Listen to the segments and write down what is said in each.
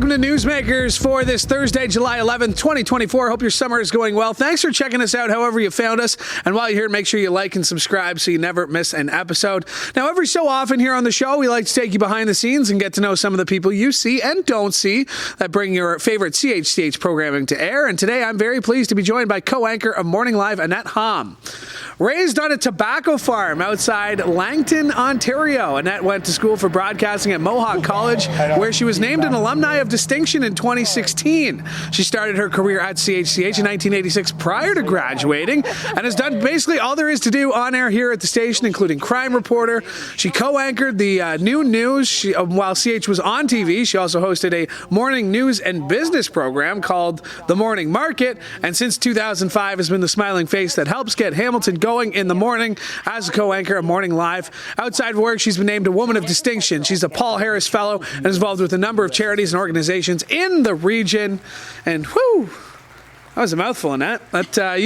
Welcome to Newsmakers for this Thursday, July 11th, 2024. Hope your summer is going well. Thanks for checking us out however you found us. And while you're here, make sure you like and subscribe so you never miss an episode. Now, every so often here on the show, we like to take you behind the scenes and get to know some of the people you see and don't see that bring your favorite CHCH programming to air. And today, I'm very pleased to be joined by co-anchor of Morning Live, Annette Hamm. Raised on a tobacco farm outside Langton, Ontario, Annette went to school for broadcasting at Mohawk College, where she was named an alumni of distinction in 2016. She started her career at CHCH in 1986 prior to graduating and has done basically all there is to do on air here at the station, including crime reporter. She co-anchored the new news while CH was on TV. She also hosted a morning news and business program called The Morning Market, and since 2005 has been the smiling face that helps get Hamilton going in the morning as a co-anchor of Morning Live. Outside of work, she's been named a Woman of Distinction. She's a Paul Harris Fellow and is involved with a number of charities and organizations in the region. And whoo, that was a mouthful, Annette. But Wow!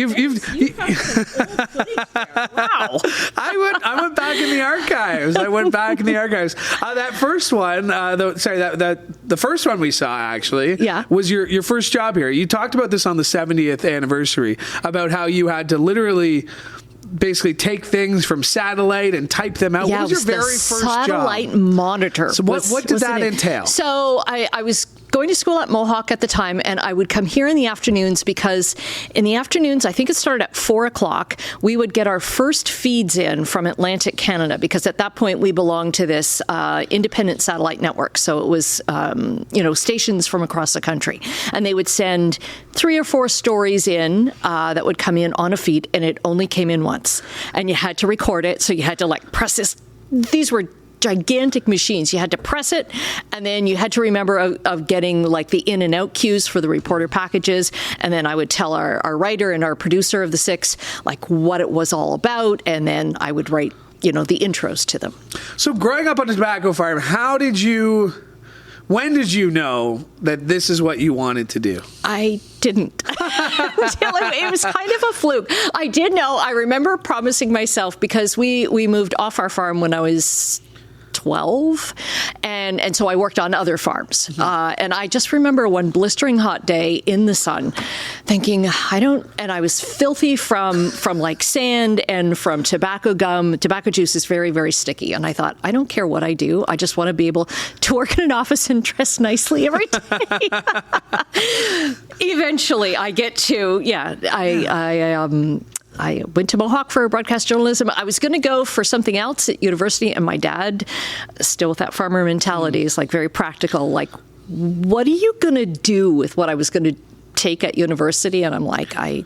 I went back in the archives. That first one, the first one we saw actually, was your first job here. You talked about this on the 70th anniversary about how you had to literally basically take things from satellite and type them out. Yeah, what was your very first job? Satellite monitor. So what did that entail? So I was going to school at Mohawk at the time, and I would come here in the afternoons because in the afternoons, I think it started at 4 o'clock, we would get our first feeds in from Atlantic Canada, because at that point we belonged to this independent satellite network. So it was, stations from across the country. And they would send 3 or 4 stories in that would come in on a feed, and it only came in once. And you had to record it, so you had to press this. These were gigantic machines. You had to press it, and then you had to remember of getting the in and out cues for the reporter packages. And then I would tell our writer and our producer of the 6 what it was all about, and then I would write the intros to them. So growing up on a tobacco farm, when did you know that this is what you wanted to do? I didn't. It was kind of a fluke. I did know. I remember promising myself, because we moved off our farm when I was 12, and so I worked on other farms. And I just remember one blistering hot day in the sun thinking, and I was filthy from sand and from tobacco gum. Tobacco juice is very, very sticky. And I thought, I don't care what I do. I just want to be able to work in an office and dress nicely every day. Eventually I get to, I went to Mohawk for broadcast journalism. I was going to go for something else at university, and my dad, still with that farmer mentality, is very practical. What are you going to do with what I was going to take at university? And I'm like, I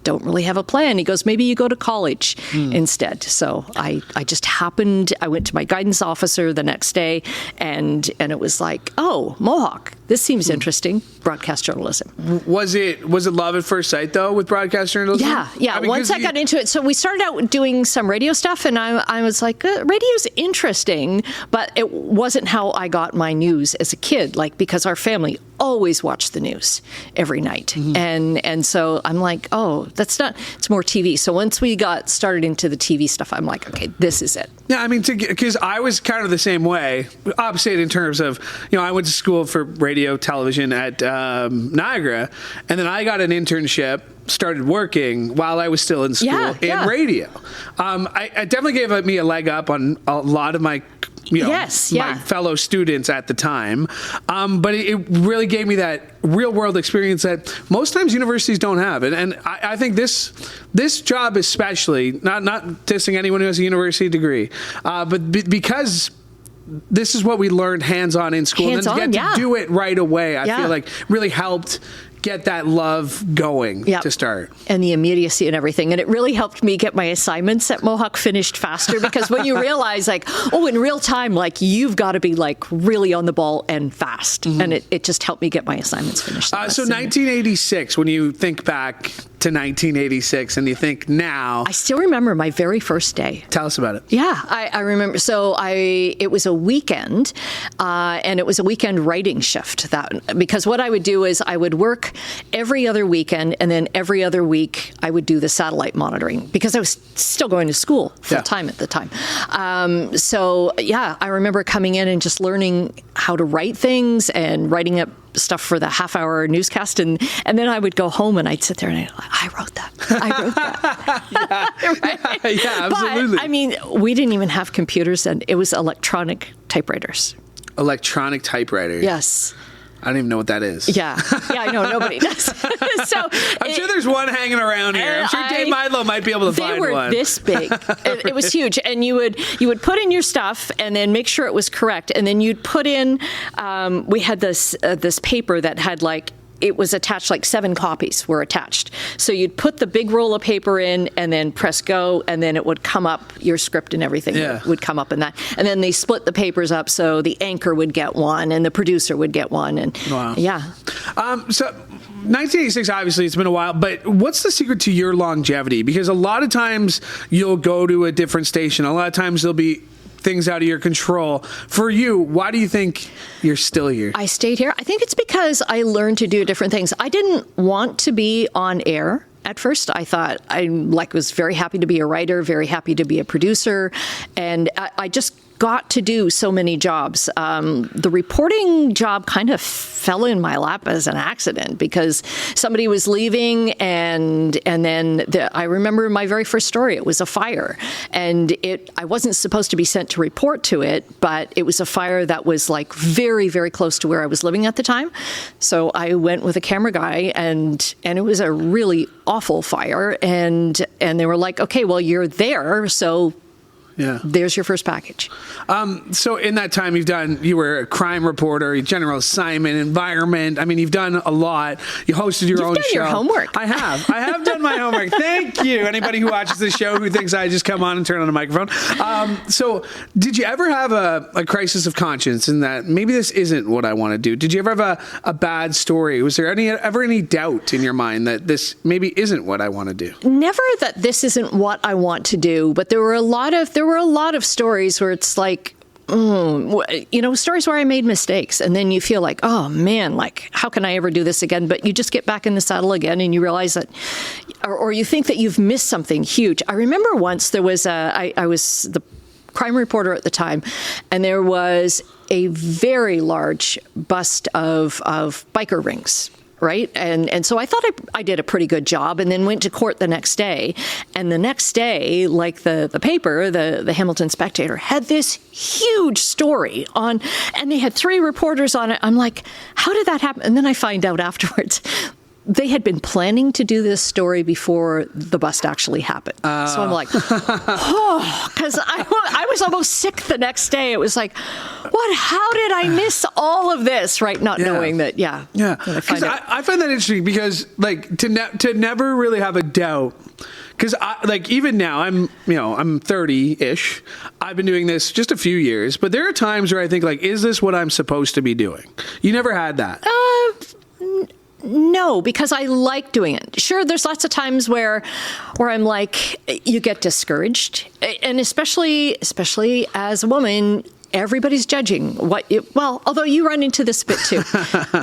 don't really have a plan. He goes, maybe you go to college instead. So I just happened, I went to my guidance officer the next day, and it was oh, Mohawk, this seems interesting. Broadcast journalism. Was it love at first sight, though, with broadcast journalism? Yeah. Once I got into it, so we started out doing some radio stuff, and I was like, radio's interesting, but it wasn't how I got my news as a kid, because our family always watched the news every night. And so I'm like, oh, that's not, it's more TV. So once we got started into the TV stuff, I'm like, okay, this is it. Yeah, because I was kind of the same way, opposite in terms of, I went to school for radio, television at Niagara, and then I got an internship, started working while I was still in school in radio. I definitely gave me a leg up on a lot of my my fellow students at the time. But it really gave me that real world experience that most times universities don't have. And I think this job especially, not dissing anyone who has a university degree, but because this is what we learned hands-on in school, and then to get to do it right away, I feel really helped get that love going to start. And the immediacy and everything. And it really helped me get my assignments at Mohawk finished faster, because when you realize in real time, you've got to be really on the ball and fast. And it just helped me get my assignments finished. So 1986, when you think back to 1986 and you think now. I still remember my very first day. Tell us about it. Yeah, I remember. So it was a weekend, and it was a weekend writing shift. Because what I would do is I would work every other weekend, and then every other week I would do the satellite monitoring because I was still going to school full time at the time. So yeah, I remember coming in and just learning how to write things and writing up stuff for the half-hour newscast, and then I would go home and I'd sit there and I'd like, I wrote that. Right? Yeah, absolutely. But, I mean, we didn't even have computers, and it was electronic typewriters. Electronic typewriters. Yes. I don't even know what that is. Yeah, I know, nobody does. So I'm sure there's one hanging around here. I'm sure Dave Milo might be able to find one. They were this big. It was huge, and you would put in your stuff and then make sure it was correct, and then you'd put in. We had this paper that had like. It was attached, like 7 copies were attached. So you'd put the big roll of paper in and then press go, and then it would come up, your script and everything would come up in that. And then they split the papers up, so the anchor would get one and the producer would get one. And yeah. So 1986, obviously, it's been a while, but what's the secret to your longevity? Because a lot of times you'll go to a different station. A lot of times there'll be things out of your control. For you, why do you think you're still here? I stayed here. I think it's because I learned to do different things. I didn't want to be on air at first. I thought I was very happy to be a writer, very happy to be a producer, and I just got to do so many jobs. The reporting job kind of fell in my lap as an accident because somebody was leaving, and then I remember my very first story. It was a fire, and I wasn't supposed to be sent to report to it, but it was a fire that was like very, very close to where I was living at the time. So I went with a camera guy, and it was a really awful fire, and they were like, okay, well, you're there, so there's your first package. So in that time you were a crime reporter, general assignment, environment. I mean, you've done a lot. You hosted your own show. You've done your homework. I have done my homework. Thank you. Anybody who watches this show who thinks I just come on and turn on a microphone. So did you ever have a crisis of conscience in that maybe this isn't what I want to do? Did you ever have a bad story? Was there ever any doubt in your mind that this maybe isn't what I want to do? Never that this isn't what I want to do, but there were a lot of stories where it's like, stories where I made mistakes, and then you feel like, oh man, like how can I ever do this again? But you just get back in the saddle again, and you realize that, or you think that you've missed something huge. I remember once there was I was the crime reporter at the time, and there was a very large bust of biker rings. Right. And so I thought I did a pretty good job, and then went to court the next day. And the next day, like the paper, the Hamilton Spectator, had this huge story on, and they had 3 reporters on it. I'm like, how did that happen? And then I find out afterwards, they had been planning to do this story before the bust actually happened. So I'm like, because I was almost sick the next day. It was like, what? How did I miss all of this? Right, not knowing that. Yeah. I find that interesting because, like, to never really have a doubt. Because even now I'm 30-ish. I've been doing this just a few years, but there are times where I think, like, is this what I'm supposed to be doing? You never had that. No, because I like doing it. Sure, there's lots of times where I'm like, you get discouraged, and especially as a woman, everybody's judging although you run into this bit too,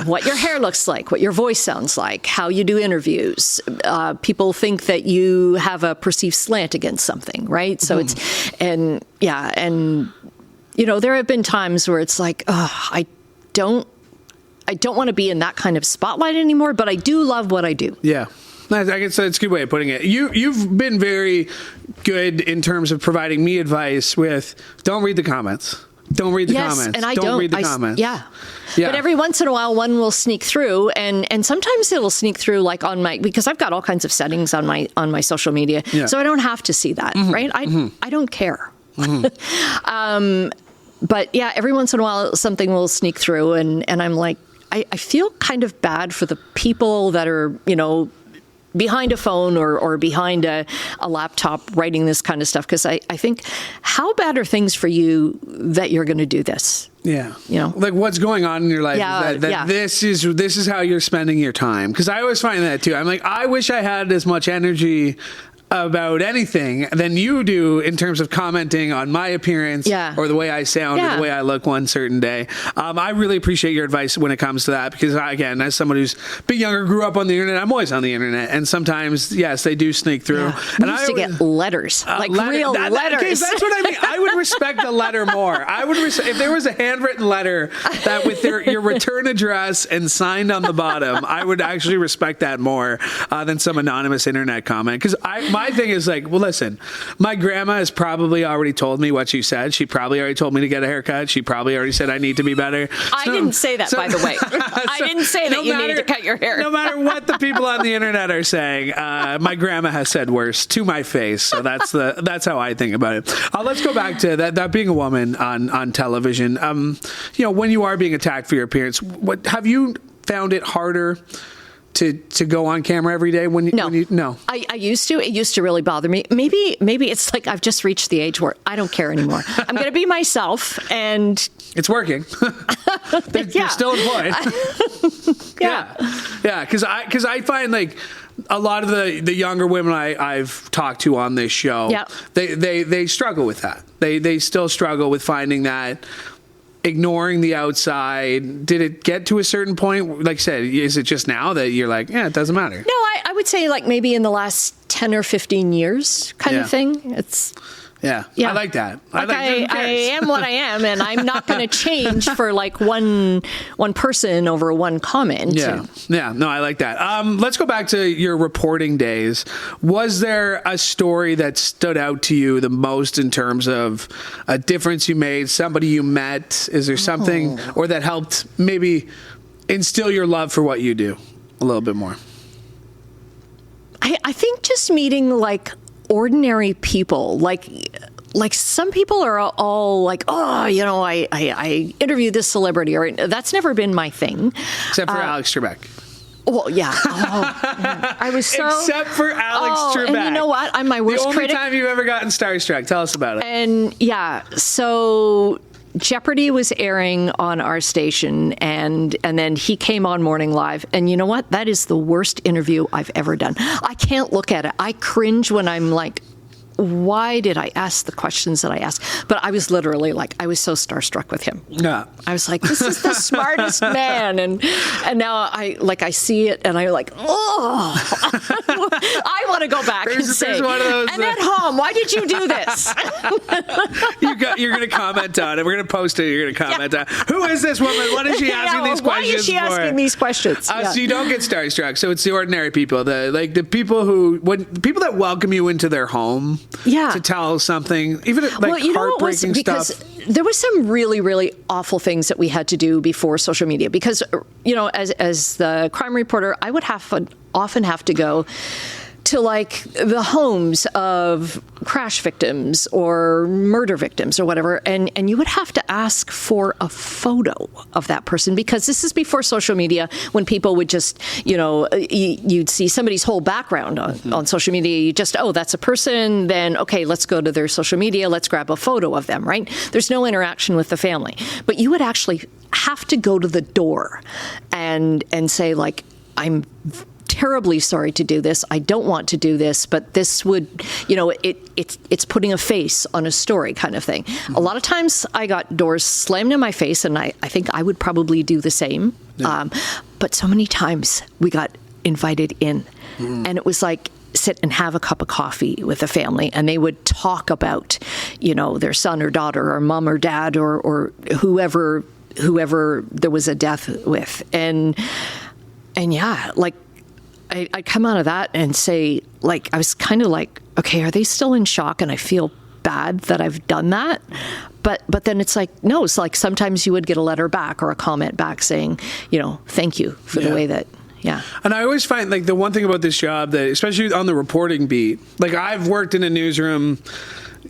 what your hair looks like, what your voice sounds like, how you do interviews. People think that you have a perceived slant against something, right? So there have been times where it's like, I don't want to be in that kind of spotlight anymore, but I do love what I do. Yeah. I guess that's a good way of putting it. You've been very good in terms of providing me advice with, don't read the comments. Don't read the comments. And I don't read the comments. Yeah. But every once in a while, one will sneak through, and sometimes it'll sneak through like because I've got all kinds of settings on my social media, so I don't have to see that, right? I don't care. But yeah, every once in a while, something will sneak through, and I'm like, I feel kind of bad for the people that are, behind a phone or behind a laptop writing this kind of stuff. Because I think, how bad are things for you that you're going to do this? Yeah. Like what's going on in your life this is how you're spending your time. Because I always find that too. I'm like, I wish I had as much energy about anything than you do in terms of commenting on my appearance or the way I sound or the way I look one certain day. I really appreciate your advice when it comes to that because, again, as somebody who's a bit younger, grew up on the internet, I'm always on the internet. And sometimes, yes, they do sneak through. We used to get letters, real letters. Okay, that's what I mean. I would respect the letter more. I would if there was a handwritten letter that with your return address and signed on the bottom, I would actually respect that more than some anonymous internet comment. Because my thing is like, well, listen, my grandma has probably already told me what she said. She probably already told me to get a haircut. She probably already said I need to be better. I didn't say that, by the way. I didn't say that you need to cut your hair. No matter what the people on the internet are saying, my grandma has said worse to my face. So that's how I think about it. Let's go back to that being a woman on television. When you are being attacked for your appearance, have you found it harder to go on camera every day when you no. I used to. It used to really bother me. Maybe it's like I've just reached the age where I don't care anymore. I'm going to be myself, and it's working. They're still employed. Yeah. Because I find like a lot of the younger women I've talked to on this show, they struggle with that. They still struggle with finding that. Ignoring the outside, did it get to a certain point? Like I said, is it just now that you're like, it doesn't matter? No, I would say like maybe in the last 10 or 15 years kind of thing. It's... Yeah, I like that. I am what I am, and I'm not going to change for like one person over one comment. No, I like that. Let's go back to your reporting days. Was there a story that stood out to you the most in terms of a difference you made, somebody you met? Is there something or that helped maybe instill your love for what you do a little bit more? I think just meeting like ordinary people, like some people are all like, I interviewed this celebrity, or that's never been my thing. Except for Alex Trebek. Well, yeah. I was so... Except for Alex Trebek. And you know what? I'm my worst critic. The only time you've ever gotten starstruck. Tell us about it. And so... Jeopardy was airing on our station, and then he came on Morning Live. And you know what? That is the worst interview I've ever done. I can't look at it. I cringe when I'm like, why did I ask the questions that I asked? But I was literally like, I was so starstruck with him. Yeah. I was like, this is the smartest man. And now I see it and I'm like, I want to go back and say, Annette Hamm, why did you do this? You're going to comment on it. We're going to post it. You're going to comment on it. Who is this woman? What is she asking these questions Why is she asking these questions? So you don't get starstruck. So it's the ordinary people, the people that welcome you into their home. To tell something, even like heartbreaking stuff. Because there was some really, really awful things that we had to do before social media. Because, as the crime reporter, I would often have to go to like the homes of crash victims or murder victims or whatever, and you would have to ask for a photo of that person, because this is before social media, when people would just, you'd see somebody's whole background on social media. You just, that's a person, then okay, let's go to their social media, let's grab a photo of them, right? There's no interaction with the family. But you would actually have to go to the door and say like, I'm terribly sorry to do this. I don't want to do this, but this would, it's putting a face on a story kind of thing. Mm-hmm. A lot of times I got doors slammed in my face, and I think I would probably do the same. Yeah. But so many times we got invited in, and it was like, sit and have a cup of coffee with the family, and they would talk about, their son or daughter or mom or dad or whoever there was a death with. And yeah, like, I'd come out of that and say, like, I was kind of like, okay, are they still in shock? And I feel bad that I've done that. But then it's like, no, it's like sometimes you would get a letter back or a comment back saying, thank you for the way that, And I always find, like, the one thing about this job that, especially on the reporting beat, like, I've worked in a newsroom,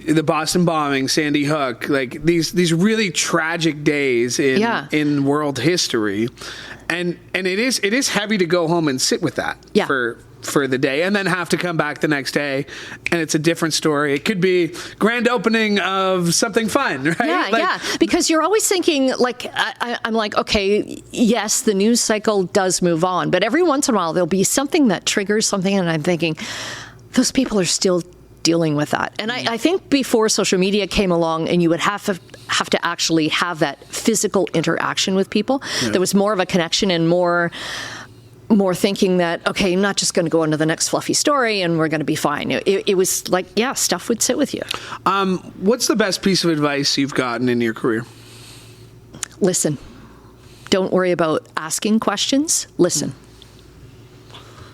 the Boston bombing, Sandy Hook, like these really tragic days in world history. And it is heavy to go home and sit with that for the day, and then have to come back the next day, and it's a different story. It could be grand opening of something fun, right? Yeah, because you're always thinking, like, I'm like, okay, yes, the news cycle does move on, but every once in a while there'll be something that triggers something, and I'm thinking, those people are still dealing with that. And I think before social media came along and you would have to actually have that physical interaction with people, there was more of a connection and more thinking that, okay, I'm not just going to go on to the next fluffy story and we're going to be fine. It was like, stuff would sit with you. What's the best piece of advice you've gotten in your career? Listen. Don't worry about asking questions. Listen.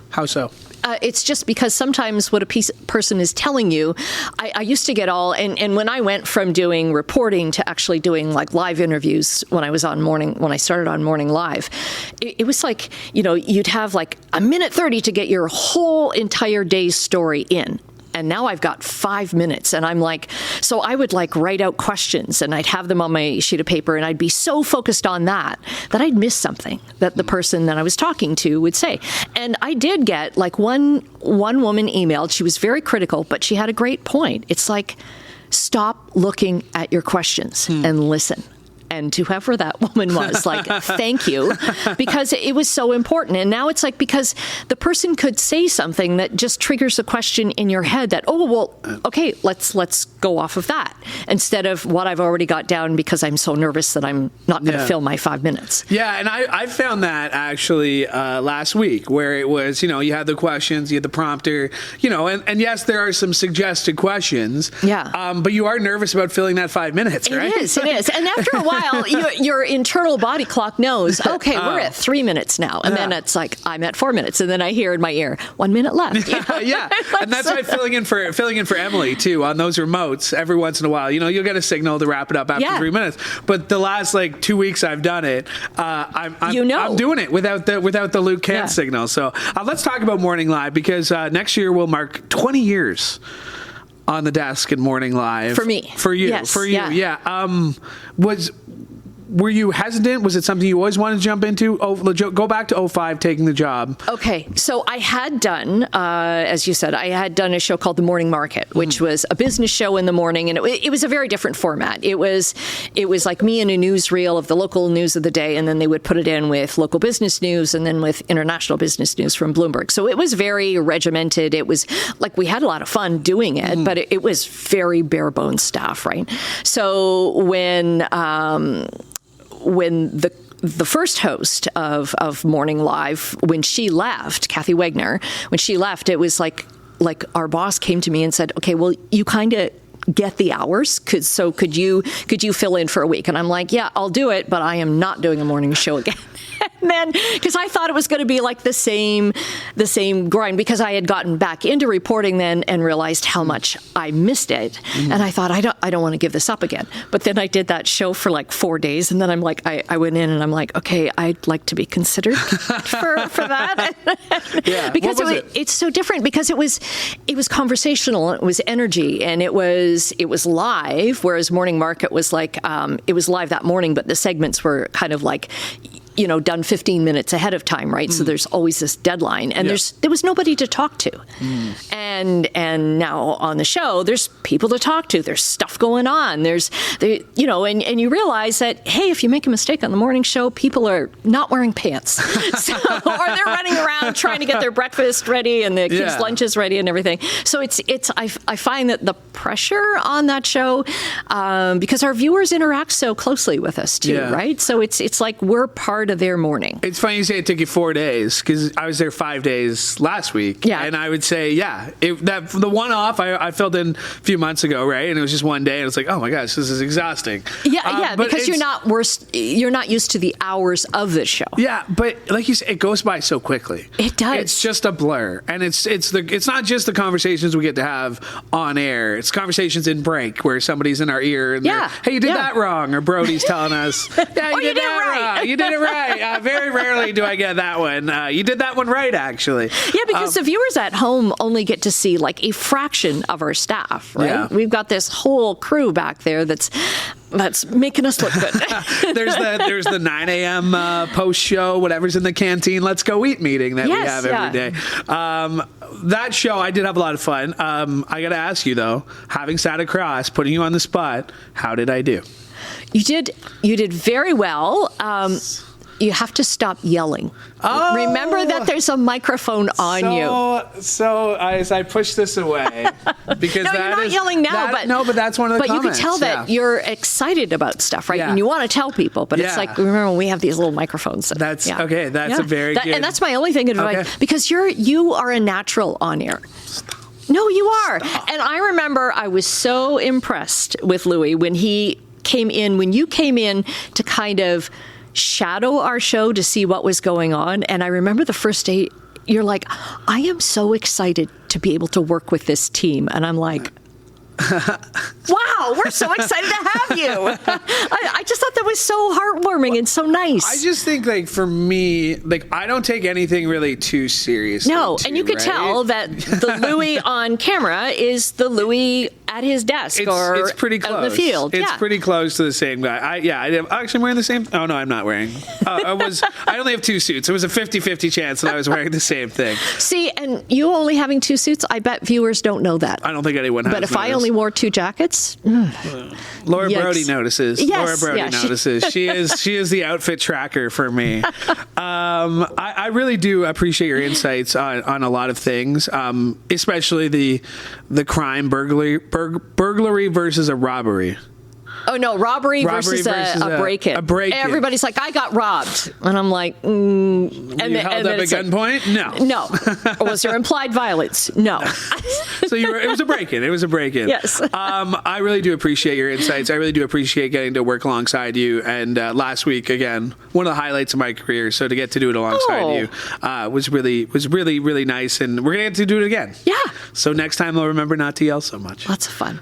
How so? It's just because sometimes what a person is telling you, I used to get all, and when I went from doing reporting to actually doing like live interviews when I started on Morning Live, it was like, you'd have like a minute 30 to get your whole entire day's story in. And now I've got 5 minutes and I'm like, so I would like write out questions and I'd have them on my sheet of paper and I'd be so focused on that I'd miss something that the person that I was talking to would say. And I did get like one woman emailed. She was very critical, but she had a great point. It's like, stop looking at your questions and listen. And to whoever that woman was, like, thank you, because it was so important. And now it's like, because the person could say something that just triggers a question in your head that, oh, well, okay, let's go off of that instead of what I've already got down because I'm so nervous that I'm not going to fill my 5 minutes. Yeah, and I found that actually last week where it was, you had the questions, you had the prompter, and yes, there are some suggested questions. Yeah. But you are nervous about filling that 5 minutes, right? It is. And after a while, your internal body clock knows, okay, we're at 3 minutes now. And then it's like, I'm at 4 minutes. And then I hear in my ear, 1 minute left. Yeah. And that's why filling in for Emily, too, on those remotes, every once in a while, you'll get a signal to wrap it up after 3 minutes. But the last, 2 weeks I've done it, I'm doing it without the Luke Kant signal. So let's talk about Morning Live, because next year will mark 20 years on the desk in Morning Live. For me. For you. Yes, for you. Yeah. Were you hesitant? Was it something you always wanted to jump into? Go back to 2005, taking the job. Okay. So I had done, as you said, I had done a show called The Morning Market, which was a business show in the morning. And it was a very different format. It was like me in a newsreel of the local news of the day. And then they would put it in with local business news and then with international business news from Bloomberg. So it was very regimented. It was like we had a lot of fun doing it, but it was very bare bones stuff, right? So when the first host of Morning Live, when she left, Kathy Wegner, when she left, it was like our boss came to me and said, okay, well, you kind of get the hours. Could you fill in for a week? And I'm like, yeah, I'll do it, but I am not doing a morning show again. And then, because I thought it was going to be like the same grind, because I had gotten back into reporting then and realized how much I missed it. Mm-hmm. And I thought, I don't want to give this up again. But then I did that show for 4 days. And then I'm like, I went in and I'm like, okay, I'd like to be considered for that. Yeah. Because it's so different, because it was conversational, it was energy, and it was live, whereas Morning Market was it was live that morning, but the segments were kind of done 15 minutes ahead of time, right? So there's always this deadline, and there was nobody to talk to. And now on the show, there's people to talk to. There's stuff going on. And you realize that, hey, if you make a mistake on the morning show, people are not wearing pants. Or they're running around trying to get their breakfast ready and the kids' lunches ready and everything. So I find that the pressure on that show, because our viewers interact so closely with us too, right? So it's like we're part of their morning. It's funny you say it took you 4 days, because I was there 5 days last week. Yeah. And I would say, the one-off I filled in a few months ago, right? And it was just 1 day, and it's like, oh my gosh, this is exhausting. Because you're not used to the hours of the show. Yeah, but like you said, it goes by so quickly. It does. It's just a blur. And it's not just the conversations we get to have on air. It's conversations in break where somebody's in our ear and they're, hey, you did that wrong. Or Brody's telling us, you did that wrong. You did it right. Very rarely do I get that one. You did that one right, actually. Yeah, because the viewers at home only get to see a fraction of our staff, right? Yeah. We've got this whole crew back there that's making us look good. there's the 9 a.m. Post show, whatever's in the canteen, let's go eat meeting that we have every day. That show, I did have a lot of fun. I got to ask you though, having sat across, putting you on the spot, how did I do? You did very well. You have to stop yelling. Oh. Remember that there's a microphone on you. So I push this away because No, you're not yelling now, but that's one of the comments. But you can tell that you're excited about stuff, right? Yeah. And you want to tell people, but it's Yeah. like, remember when we have these little microphones? That's okay. That's a very good. And that's my only thing of advice, because you are a natural on air. No, you are. And I remember I was so impressed with Louie when you came in to kind of shadow our show to see what was going on. And I remember the first day, you're like, I am so excited to be able to work with this team. And I'm like, wow, we're so excited to have you. I just thought that was so heartwarming and so nice. I just think, like, for me, like, I don't take anything really too seriously. No, and you could tell that the Louie on camera is the Louie at his desk it's pretty close. out in the field. It's pretty close to the same guy. Actually, I'm wearing the same. Oh, no, I'm not wearing. I only have 2 suits. It was a 50-50 chance that I was wearing the same thing. See, and you only having 2 suits, I bet viewers don't know that. I don't think anyone has. But if I only wore 2 jackets, Laura yikes. Brody notices. Yes, Laura Brody notices. She is the outfit tracker for me. I really do appreciate your insights on a lot of things, especially the crime burglary versus a robbery. Oh, no, robbery versus a break-in. A break-in. Everybody's like, I got robbed. And I'm like, and you held up at gunpoint? No. Was there implied violence? No. So it was a break-in. It was a break-in. Yes. I really do appreciate your insights. I really do appreciate getting to work alongside you. And last week, again, one of the highlights of my career. So to get to do it alongside you was really nice. And we're going to get to do it again. Yeah. So next time, I'll remember not to yell so much. Lots of fun.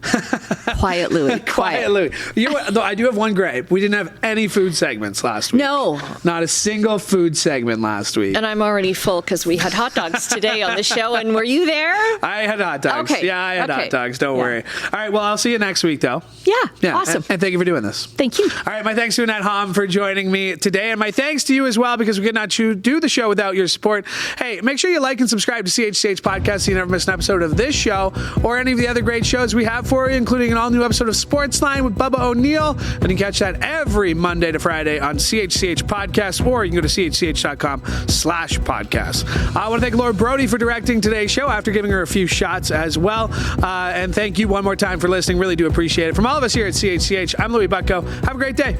Quiet Louie. Quiet Louie. You know what, though, I do have one gripe. We didn't have any food segments last week. No. Not a single food segment last week. And I'm already full because we had hot dogs today on the show. And were you there? I had hot dogs. Okay. Yeah, I had hot dogs. Don't worry. All right. Well, I'll see you next week, though. Yeah. Awesome. And thank you for doing this. Thank you. All right. My thanks to Annette Hamm for joining me today. And my thanks to you as well, because we could not do the show without your support. Hey, make sure you like and subscribe to CHCH Podcast so you never miss an episode of this show or any of the other great shows we have for you, including an all-new episode of Sportsline with Bubba O'Neill. And you can catch that every Monday to Friday on CHCH Podcast, or you can go to chch.com/podcast. I want to thank Laura Brody for directing today's show after giving her a few shots as well. And thank you one more time for listening. Really do appreciate it. From all of us here at CHCH, I'm Louie Butko. Have a great day.